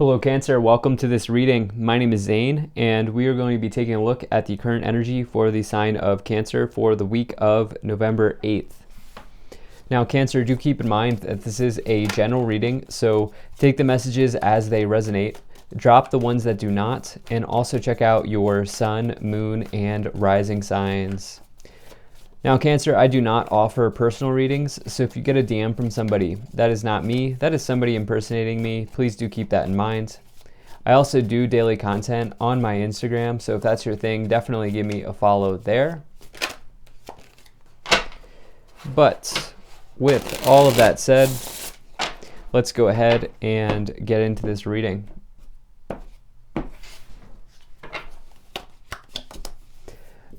Hello Cancer, welcome to this reading. My name is Zane and we are going to be taking a look at the current energy for the sign of Cancer for the week of November 8th. Now Cancer, do keep in mind that this is a general reading, so take the messages as they resonate, drop the ones that do not, and also check out your sun, moon, and rising signs. Now Cancer, I do not offer personal readings, so if you get a DM from somebody, that is not me, that is somebody impersonating me. Please do keep that in mind. I also do daily content on my Instagram, so if that's your thing, definitely give me a follow there. But with all of that said, let's go ahead and get into this reading.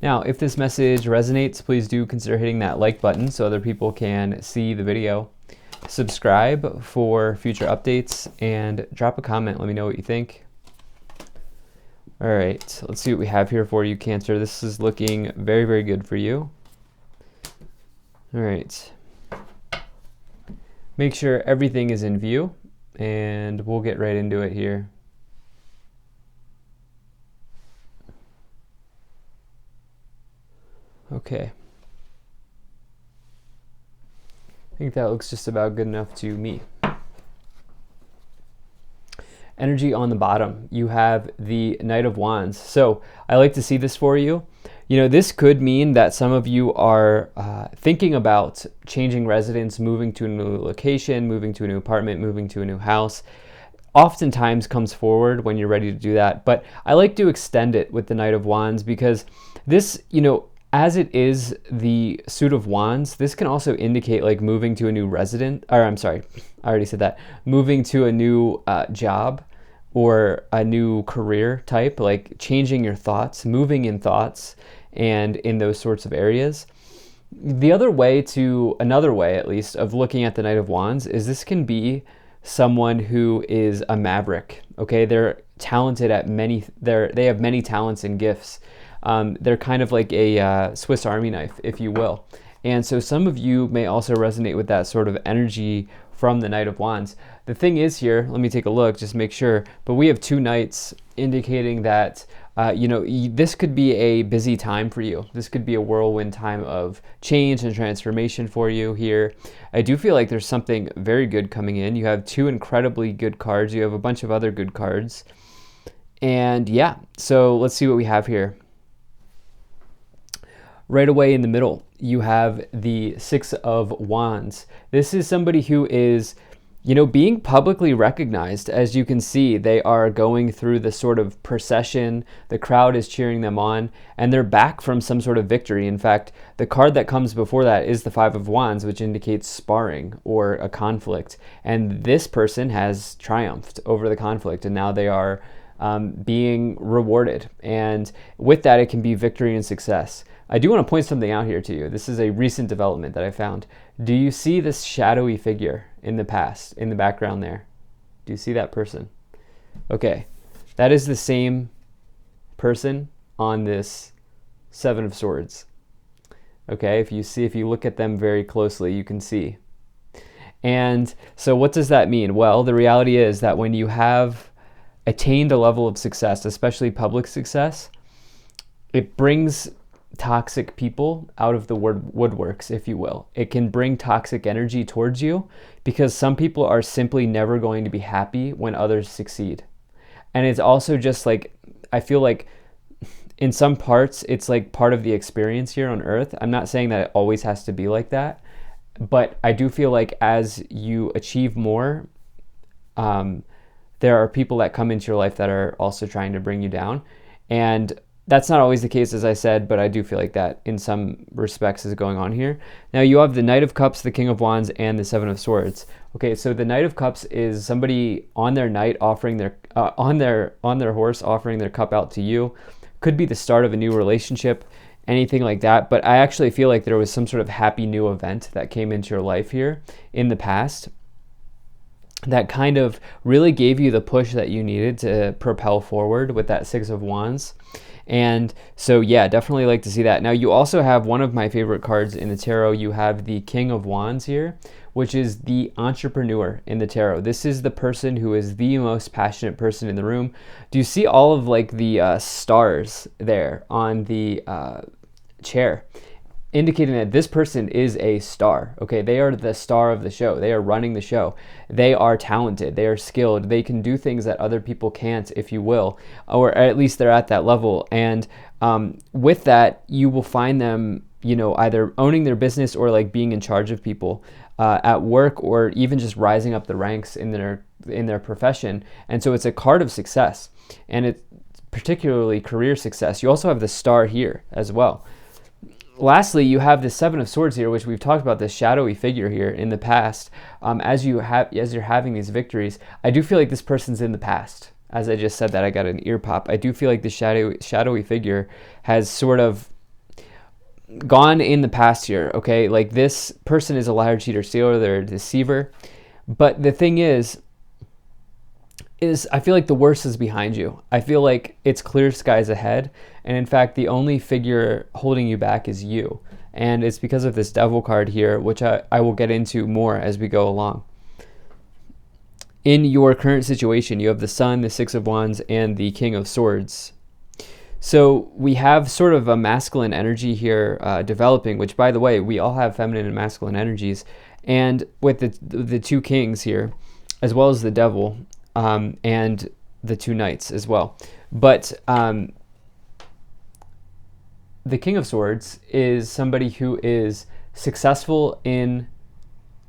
Now, if this message resonates, please do consider hitting that like button so other people can see the video. Subscribe for future updates and drop a comment. Let me know what you think. All right, let's see what we have here for you, Cancer. This is looking very, very good for you. All right. Make sure everything is in view and we'll get right into it here. Okay. I think that looks just about good enough to me. Energy on the bottom, you have the Knight of Wands. So I like to see this for you. You know, this could mean that some of you are thinking about changing residence, moving to a new location, moving to a new apartment, moving to a new house. Oftentimes comes forward when you're ready to do that. But I like to extend it with the Knight of Wands because this, you know, as it is the suit of wands, this can also indicate like moving to a new resident, or I'm sorry, I already said that, moving to a new job or a new career type, like changing your thoughts, moving in thoughts and in those sorts of areas. The other way another way at least of looking at the Knight of Wands is this can be someone who is a maverick, okay? They're talented at they have many talents and gifts. They're kind of like a Swiss Army knife, if you will. And so some of you may also resonate with that sort of energy from the Knight of Wands. The thing is here, let me take a look, just make sure, but we have two knights indicating that, you know, this could be a busy time for you. This could be a whirlwind time of change and transformation for you here. I do feel like there's something very good coming in. You have two incredibly good cards. You have a bunch of other good cards. And yeah, so let's see what we have here. Right away in the middle, you have the Six of Wands. This is somebody who is, you know, being publicly recognized. As you can see, they are going through the sort of procession. The crowd is cheering them on, and they're back from some sort of victory. In fact, the card that comes before that is the Five of Wands, which indicates sparring or a conflict. And this person has triumphed over the conflict, and now they are being rewarded. And with that, it can be victory and success. I do want to point something out here to you. This is a recent development that I found. Do you see this shadowy figure in the past, in the background there? Do you see that person? Okay, that is the same person on this Seven of Swords. Okay, if you look at them very closely, you can see. And so what does that mean? Well, the reality is that when you have attained a level of success, especially public success, it brings toxic people out of the woodworks, if you will. It can bring toxic energy towards you because some people are simply never going to be happy when others succeed. And it's also just like, I feel like in some parts, it's like part of the experience here on Earth. I'm not saying that it always has to be like that, but I do feel like as you achieve more, there are people that come into your life that are also trying to bring you down. And that's not always the case, as I said, but I do feel like that in some respects is going on here. Now you have the Knight of Cups, the King of Wands, and the Seven of Swords. Okay, so the Knight of Cups is somebody on their knight offering their on their horse offering their cup out to you. Could be the start of a new relationship, anything like that. But I actually feel like there was some sort of happy new event that came into your life here in the past that kind of really gave you the push that you needed to propel forward with that Six of Wands. And so, yeah, definitely like to see that. Now, you also have one of my favorite cards in the tarot. You have the King of Wands here, which is the entrepreneur in the tarot. This is the person who is the most passionate person in the room. Do you see all of like the stars there on the chair, indicating that this person is a star? Okay, they are the star of the show. They are running the show. They are talented. They are skilled. They can do things that other people can't, if you will, or at least they're at that level. And with that, you will find them, you know, either owning their business or like being in charge of people at work, or even just rising up the ranks in their profession. And so it's a card of success, and it's particularly career success. You also have the star here as well. Lastly, you have the Seven of Swords here, which we've talked about, this shadowy figure here in the past. As you're having these victories, I do feel like this person's in the past. As I just said that, I got an ear pop. I do feel like the shadowy figure has sort of gone in the past here, okay? Like, this person is a liar, cheater, stealer, they're a deceiver. But the thing is I feel like the worst is behind you. I feel like it's clear skies ahead. And in fact, the only figure holding you back is you. And it's because of this Devil card here, which I will get into more as we go along. In your current situation, you have the Sun, the Six of Wands, and the King of Swords. So we have sort of a masculine energy here developing, which, by the way, we all have feminine and masculine energies. And with the two kings here, as well as the Devil, and the two knights as well. But the King of Swords is somebody who is successful in,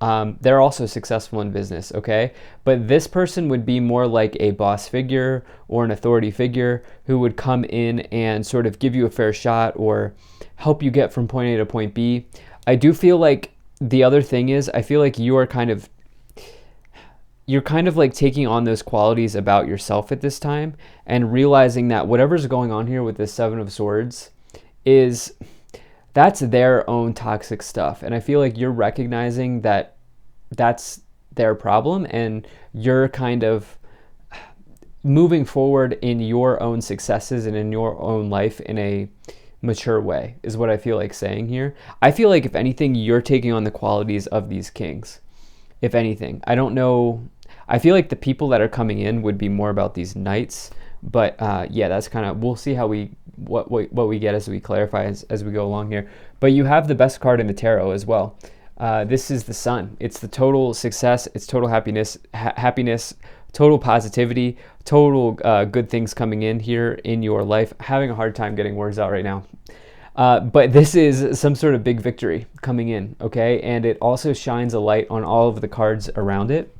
they're also successful in business, okay? But this person would be more like a boss figure or an authority figure who would come in and sort of give you a fair shot or help you get from point A to point B. I do feel like the other thing is, I feel like you're kind of like taking on those qualities about yourself at this time and realizing that whatever's going on here with this Seven of Swords that's their own toxic stuff. And I feel like you're recognizing that that's their problem, and you're kind of moving forward in your own successes and in your own life in a mature way, is what I feel like saying here. I feel like, if anything, you're taking on the qualities of these kings. If anything, I don't know. I feel like the people that are coming in would be more about these knights, but yeah, that's kind of, we'll see how what we get as we clarify as we go along here. But you have the best card in the tarot as well. This is the Sun. It's the total success. It's total happiness, total positivity, total good things coming in here in your life. Having a hard time getting words out right now. But this is some sort of big victory coming in, okay? And it also shines a light on all of the cards around it.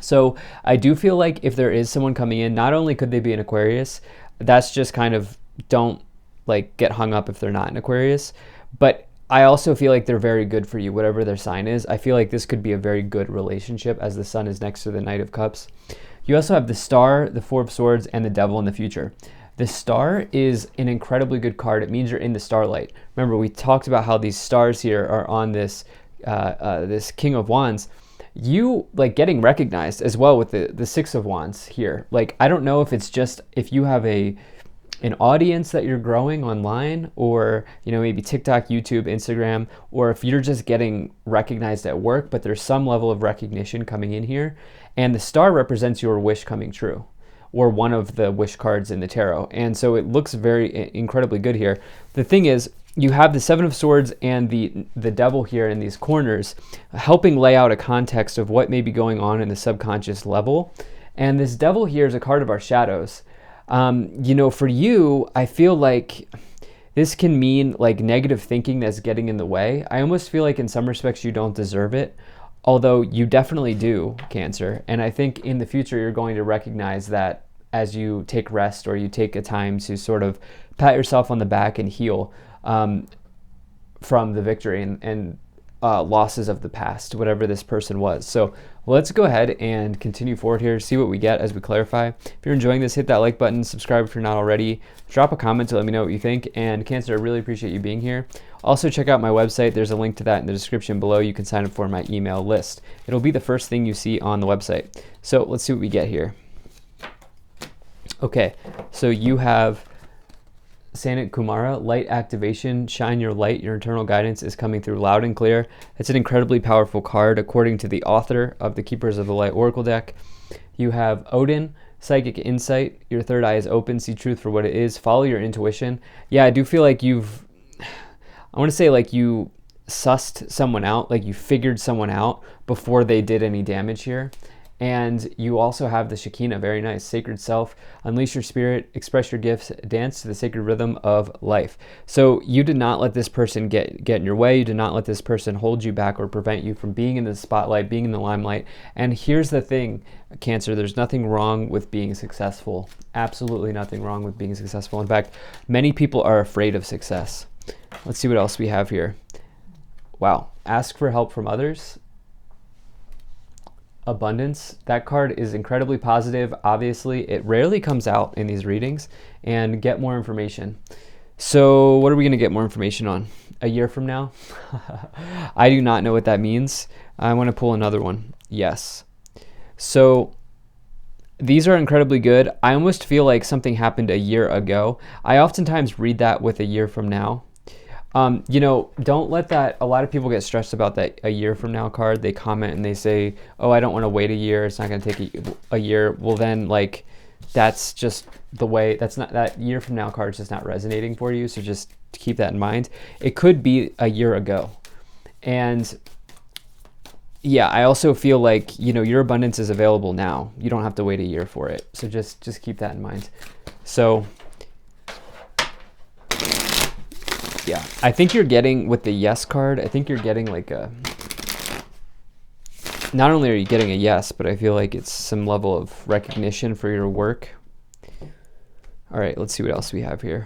So I do feel like if there is someone coming in, not only could they be an Aquarius, that's just kind of, don't like get hung up if they're not an Aquarius, but I also feel like they're very good for you, whatever their sign is. I feel like this could be a very good relationship, as the Sun is next to the Knight of Cups. You also have the Star, the Four of Swords, and the Devil in the future. The Star is an incredibly good card. It means you're in the starlight. Remember, we talked about how these stars here are on this this King of Wands. You like getting recognized as well with the Six of Wands here. Like, I don't know if it's just if you have an audience that you're growing online, or maybe TikTok, YouTube, Instagram, or if you're just getting recognized at work, but there's some level of recognition coming in here. And the Star represents your wish coming true, or one of the wish cards in the tarot. And so it looks very incredibly good here. The thing is, you have the Seven of Swords and the Devil here in these corners, helping lay out a context of what may be going on in the subconscious level. And this Devil here is a card of our shadows. For you, I feel like this can mean like negative thinking that's getting in the way. I almost feel like in some respects you don't deserve it, although you definitely do, Cancer. And I think in the future you're going to recognize that as you take rest, or you take a time to sort of pat yourself on the back and heal from the victory and losses of the past, whatever this person was. So let's go ahead and continue forward here, see what we get as we clarify. If you're enjoying this, hit that like button, subscribe if you're not already, drop a comment to let me know what you think. And Cancer, I really appreciate you being here. Also, check out my website. There's a link to that in the description below. You can sign up for my email list. It'll be the first thing you see on the website. So let's see what we get here. Okay, so you have Sanat Kumara, light activation, shine your light, your internal guidance is coming through loud and clear. It's an incredibly powerful card according to the author of the Keepers of the Light Oracle deck. You have Odin, psychic insight, your third eye is open, see truth for what it is, follow your intuition. Yeah, I do feel like I want to say like you sussed someone out, like you figured someone out before they did any damage here. And you also have the Shekinah, very nice. Sacred self, unleash your spirit, express your gifts, dance to the sacred rhythm of life. So you did not let this person get in your way. You did not let this person hold you back or prevent you from being in the spotlight, being in the limelight. And here's the thing, Cancer, there's nothing wrong with being successful. Absolutely nothing wrong with being successful. In fact, many people are afraid of success. Let's see what else we have here. Wow, ask for help from others. Abundance. That card is incredibly positive. Obviously, it rarely comes out in these readings. And get more information. So what are we going to get more information on? A year from now? I do not know what that means. I want to pull another one. Yes. So these are incredibly good. I almost feel like something happened a year ago. I oftentimes read that with a year from now. Don't let that, a lot of people get stressed about that a year from now card. They comment and they say, oh, I don't want to wait a year. It's not going to take a year. Well, then that's just the way, that year from now card is just not resonating for you. So just keep that in mind. It could be a year ago. And yeah, I also feel like, your abundance is available now. You don't have to wait a year for it. So just keep that in mind. So yeah, I think you're getting, with the yes card, I think you're getting not only are you getting a yes, but I feel like it's some level of recognition for your work. All right, let's see what else we have here.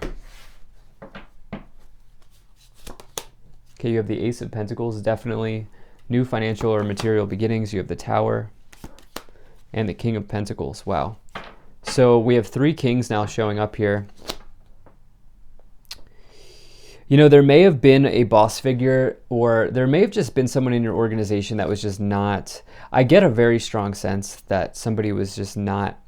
Okay, you have the Ace of Pentacles, definitely new financial or material beginnings. You have the Tower and the King of Pentacles. Wow. So we have 3 kings now showing up here. There may have been a boss figure, or there may have just been someone in your organization that was just not, I get a very strong sense that somebody was just not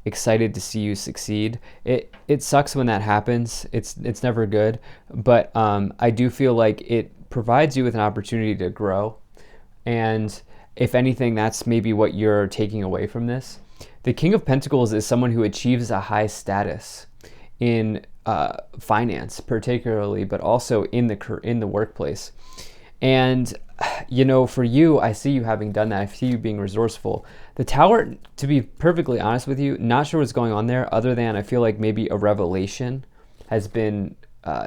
excited to see you succeed. It sucks when that happens. It's never good, but I do feel like it provides you with an opportunity to grow. And if anything, that's maybe what you're taking away from this. The King of Pentacles is someone who achieves a high status in finance particularly, but also in the workplace. And for you, I see you having done that. I see you being resourceful. The Tower, to be perfectly honest with you, not sure what's going on there, other than I feel like maybe a revelation has been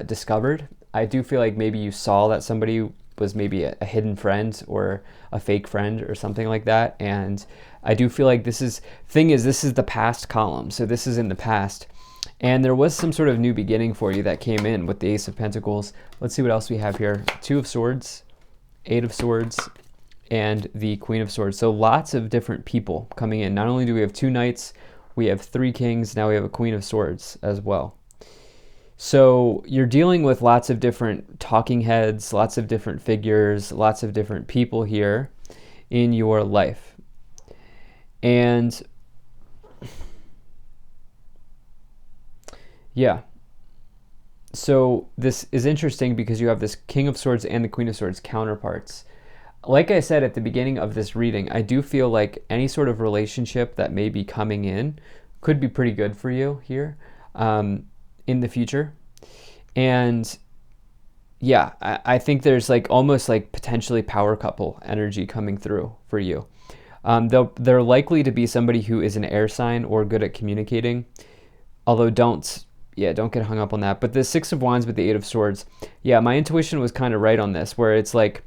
discovered. I do feel like maybe you saw that somebody was maybe a hidden friend or a fake friend or something like that. And I do feel like this is the past column. So this is in the past. And there was some sort of new beginning for you that came in with the Ace of Pentacles. Let's see what else we have here. 2 of Swords, 8 of Swords, and the Queen of Swords. So lots of different people coming in. Not only do we have 2 knights, we have 3 kings, now we have a Queen of Swords as well. So you're dealing with lots of different talking heads, lots of different figures, lots of different people here in your life. And yeah, so this is interesting because you have this King of Swords and the Queen of Swords counterparts. Like I said at the beginning of this reading, I do feel like any sort of relationship that may be coming in could be pretty good for you here in the future. And yeah, I think there's almost potentially power couple energy coming through for you. They're likely to be somebody who is an air sign or good at communicating, although don't get hung up on that. But the 6 of Wands with the 8 of Swords, yeah, my intuition was kind of right on this, where it's like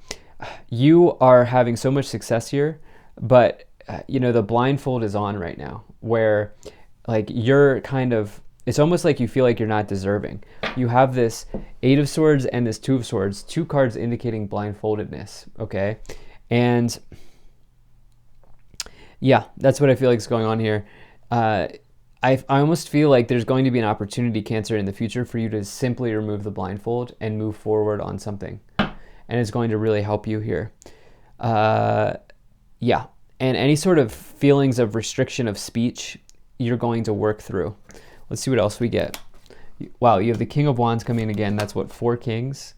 you are having so much success here, but the blindfold is on right now, where you're kind of, it's almost like you feel like you're not deserving. You have this 8 of Swords and this 2 of Swords, 2 cards indicating blindfoldedness, okay? And yeah, that's what I feel like is going on here. I almost feel like there's going to be an opportunity, Cancer, in the future for you to simply remove the blindfold and move forward on something. And it's going to really help you here. Yeah. And any sort of feelings of restriction of speech, you're going to work through. Let's see what else we get. Wow, you have the King of Wands coming in again. That's what, 4 kings,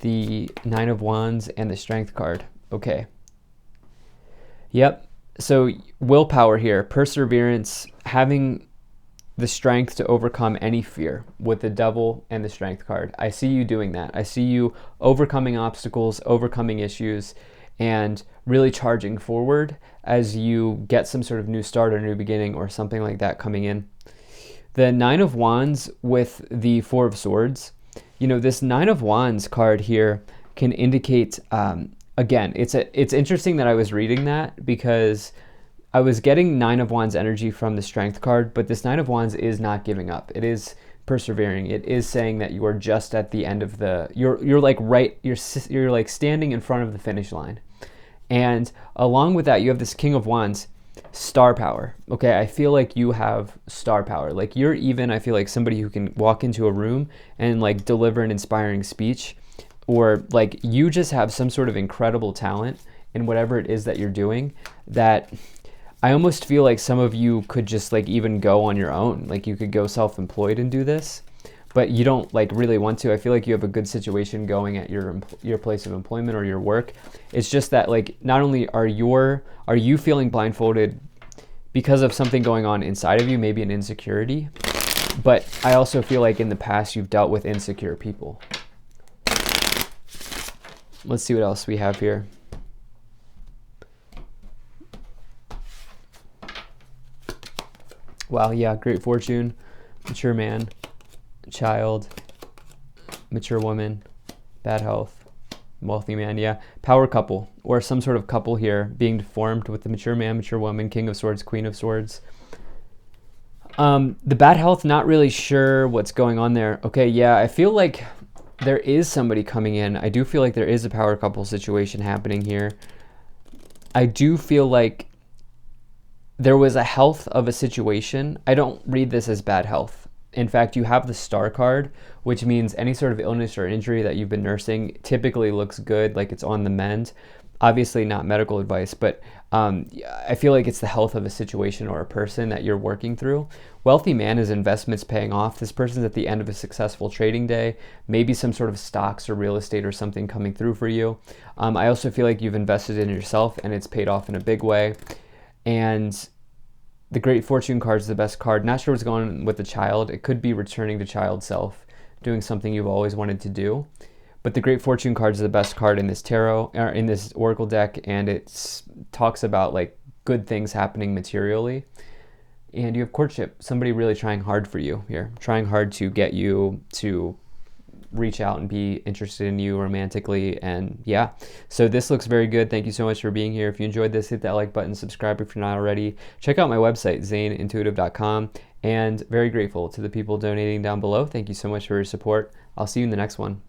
the 9 of Wands, and the Strength card. Okay. Yep. So willpower here, perseverance, having the strength to overcome any fear with the Devil and the Strength card. I see you doing that. I see you overcoming obstacles, overcoming issues, and really charging forward as you get some sort of new start or new beginning or something like that coming in. The 9 of Wands with the 4 of Swords. You know, this 9 of Wands card here can indicate, again, it's interesting that I was reading that because I was getting 9 of Wands energy from the Strength card, but this 9 of Wands is not giving up. It is persevering. It is saying that you are just at the end of the, you're like you're like standing in front of the finish line. And along with that, you have this King of Wands, star power. Okay, I feel like you have star power. Like you're even, I feel like somebody who can walk into a room and like deliver an inspiring speech, or like you just have some sort of incredible talent in whatever it is that you're doing, that I almost feel like some of you could just like even go on your own. Like you could go self-employed and do this, but you don't like really want to. I feel like you have a good situation going at your place of employment or your work. It's just that like not only are you feeling blindfolded because of something going on inside of you, maybe an insecurity, but I also feel like in the past you've dealt with insecure people. Let's see what else we have here. Wow, yeah, great fortune, mature man, child, mature woman, bad health, wealthy man, yeah. Power couple, or some sort of couple here being formed with the mature man, mature woman, King of Swords, Queen of Swords. The bad health, not really sure what's going on there. Okay, yeah, I feel like there is somebody coming in. I do feel like there is a power couple situation happening here. I do feel like there was a health of a situation. I don't read this as bad health. In fact, you have the Star card, which means any sort of illness or injury that you've been nursing typically looks good, like it's on the mend. Obviously not medical advice, but I feel like it's the health of a situation or a person that you're working through. Wealthy man is investments paying off. This person's at the end of a successful trading day, maybe some sort of stocks or real estate or something coming through for you. I also feel like you've invested in yourself and it's paid off in a big way. And the Great Fortune card is the best card. Not sure what's going on with the child. It could be returning to child self, doing something you've always wanted to do. But the Great Fortune card is the best card in this tarot, or in this oracle deck, and it talks about like good things happening materially. And you have courtship, somebody really trying hard for you here, trying hard to get you to reach out and be interested in you romantically. And yeah, so this looks very good. Thank you so much for being here. If you enjoyed this, hit that like button, subscribe if you're not already. Check out my website, zaneintuitive.com, and very grateful to the people donating down below. Thank you so much for your support. I'll see you in the next one.